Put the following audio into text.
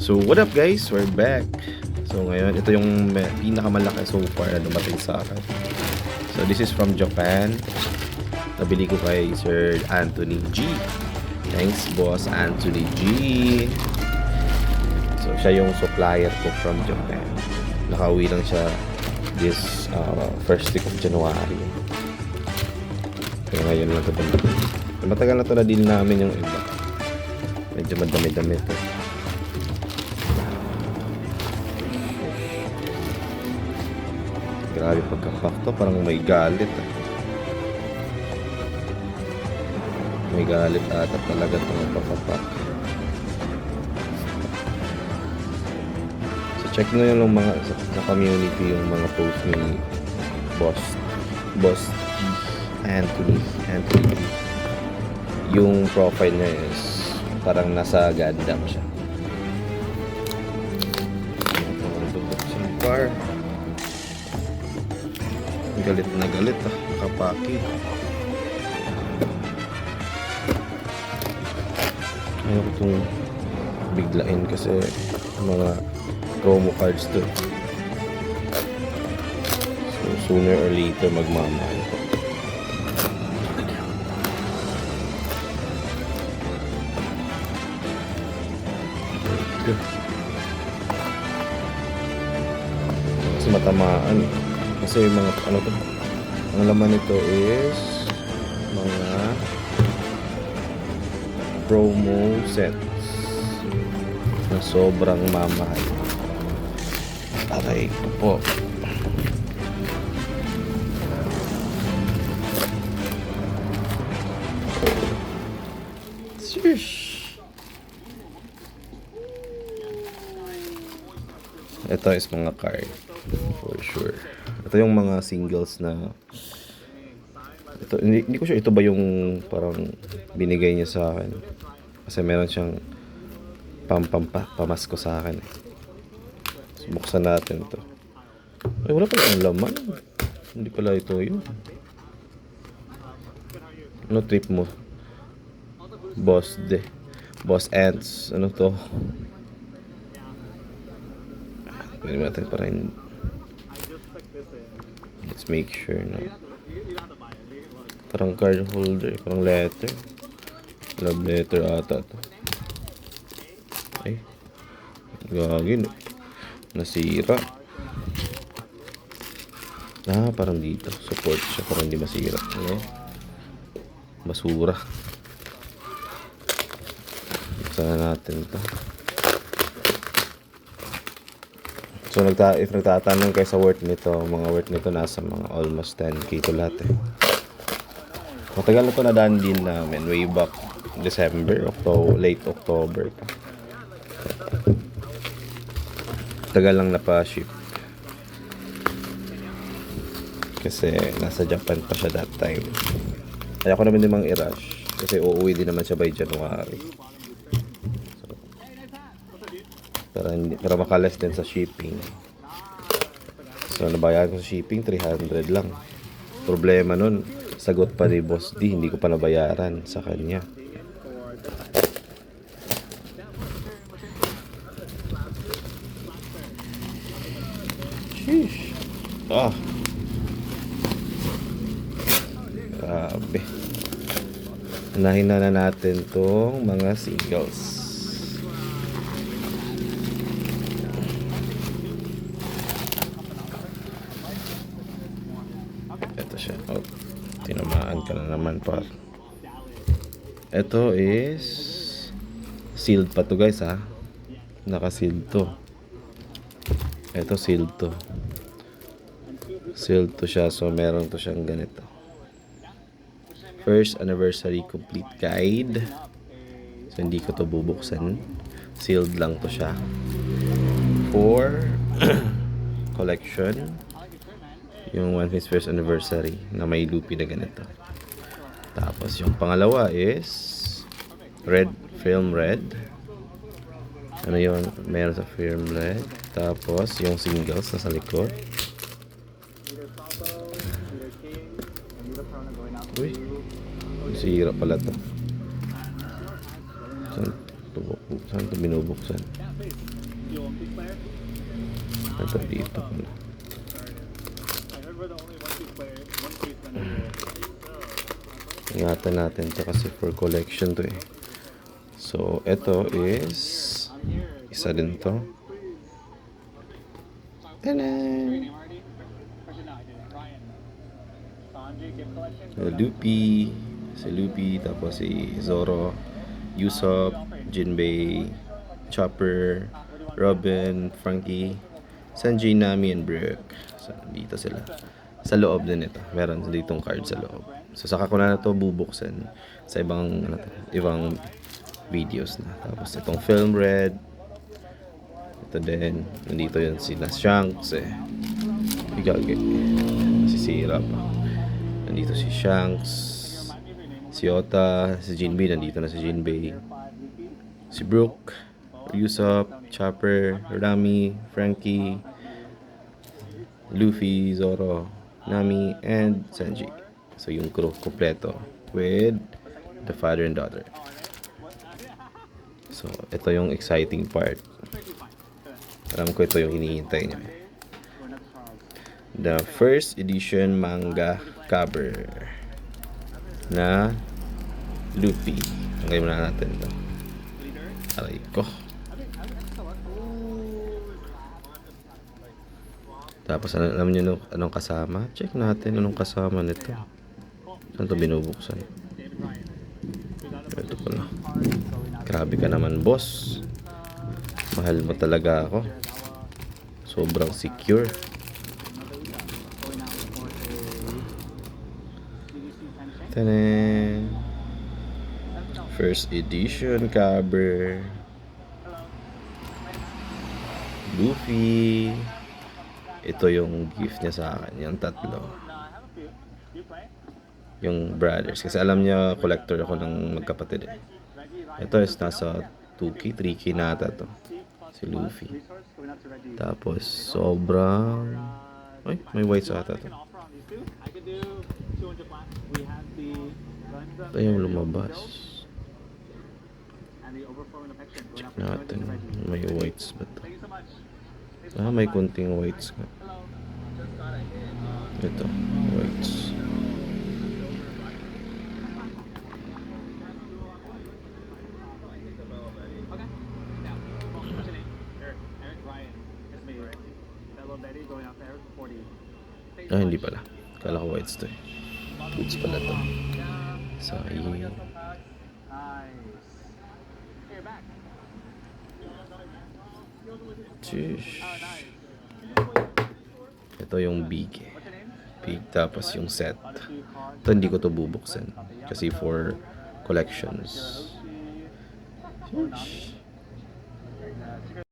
So what up guys, we're back. So ngayon, ito yung pinakamalaki so far na dumating sa akin. So this is from Japan. Nabili ko kay Sir Anthony G. Thanks boss Anthony G. So siya yung supplier ko from Japan. Nakauwi lang siya this first week of January. Kaya ngayon lang ito dumating. Matagal na ito na deal namin yung iba. Medyo madami-dami ito. Grabe pagkapak to, parang may galit May galit ata talaga itong pagkapak. So check nyo yung mga sa community yung mga post ni Boss Anthony G. Yung profile niya is parang nasa Gundam siya. Car. Galit na galit kapaki. Ayaw ko itong biglain kasi mga promo cards to. So sooner or later magmamahal ko. Kasi matamaan kasi yung mga ano to, ang laman nito is mga promo sets na sobrang mamahal. Aray ko po. Shush. Ito is mga card for sure. Ito yung mga singles na ito, hindi ko sure ito ba yung parang binigay niya sa akin. Kasi meron siyang pamasko sa akin. So, buksan natin to. Ay, wala pala ang laman. Hindi pala ito yun. Ano trip mo? Boss Ants. Ano to? Pwede natin parang let's make sure na parang card holder, parang letter, love letter ata to. Ay gagin, nasira. Parang dito support siya para hindi masira. Basura. Buksan natin to. So if nagtatanong kayo sa worth nito, mga worth nito nasa mga almost 10k to lahat Matagal na ito na daan din namin way back December, late October pa. Tagal lang na pa ship. Kasi nasa Japan pa siya that time. Kaya ko naman din mang i-rush kasi uuwi din naman siya by January. Para makalas din sa shipping. So nabayaran ko sa shipping 300 lang. Problema nun, sagot pa ni Boss D, hindi ko pa nabayaran sa kanya. Sheesh. Grabe. Unahin na natin tong mga singles. Ito siya. Oh, tinamaan ka na naman par. Ito is sealed pa to guys ha. Naka-sealed to. Ito sealed to. Sealed to siya, so meron to siyang ganito. First anniversary complete guide. So hindi ko to bubuksan. Sealed lang to siya. For collection. Yung One Piece first anniversary na may loopy na ganito. Tapos yung pangalawa is film red. Ano yun? Meron sa film red. Tapos yung singles na sa likod. Uy, sira pala to. So, Saan ito binubuksan? Ito dito. Ingatan natin. Ito kasi for collection to eh. So, ito is isa din to. Tanan! Luffy. Si Luffy. Tapos si Zoro. Usopp. Jinbei. Chopper. Robin. Frankie. Sanji, Nami, and Brook. So, dito sila. Sa loob din ito. Meron ditong card sa loob. So, saka ko na ito bubuksan sa ibang, ibang videos na. Tapos, itong film red. Ito din. Nandito yun sila Shanks eh. Igage. Sisira pa. Nandito si Shanks. Si Ota. Si Jinbei. Nandito na si Jinbei. Si Brook. Usopp. Chopper. Rami. Frankie. Luffy. Zoro. Nami. And Sanji. So, yung crew kompleto with the father and daughter. So, ito yung exciting part. Alam ko ito yung hinihintay niyo. The first edition manga cover na Luffy. Hanggang muna natin ito. Aray ko. Tapos, alam niyo anong kasama? Check natin anong kasama nito. Saan ito binubuksan? Ito pala. Grabe ka naman, boss. Mahal mo talaga ako. Sobrang secure. Tanan! First edition cover. Luffy. Ito yung gift niya sa akin. Yung tatlo. Yung brothers. Kasi alam niya, collector ako ng magkapatid eh. Ito is nasa 2K, 3K nata to. Si Luffy. Tapos, sobrang... Ay, may white sa ata to. Ito yung lumabas. Check natin. May whites ba to? May kunting whites nga. Ito, whites. Hindi pala. Kala ko whites to eh. Whites pala to. Sayang. Sheesh. Ito yung big eh. Big tapos yung set. Ito hindi ko to bubuksan. Kasi for collections. Sheesh.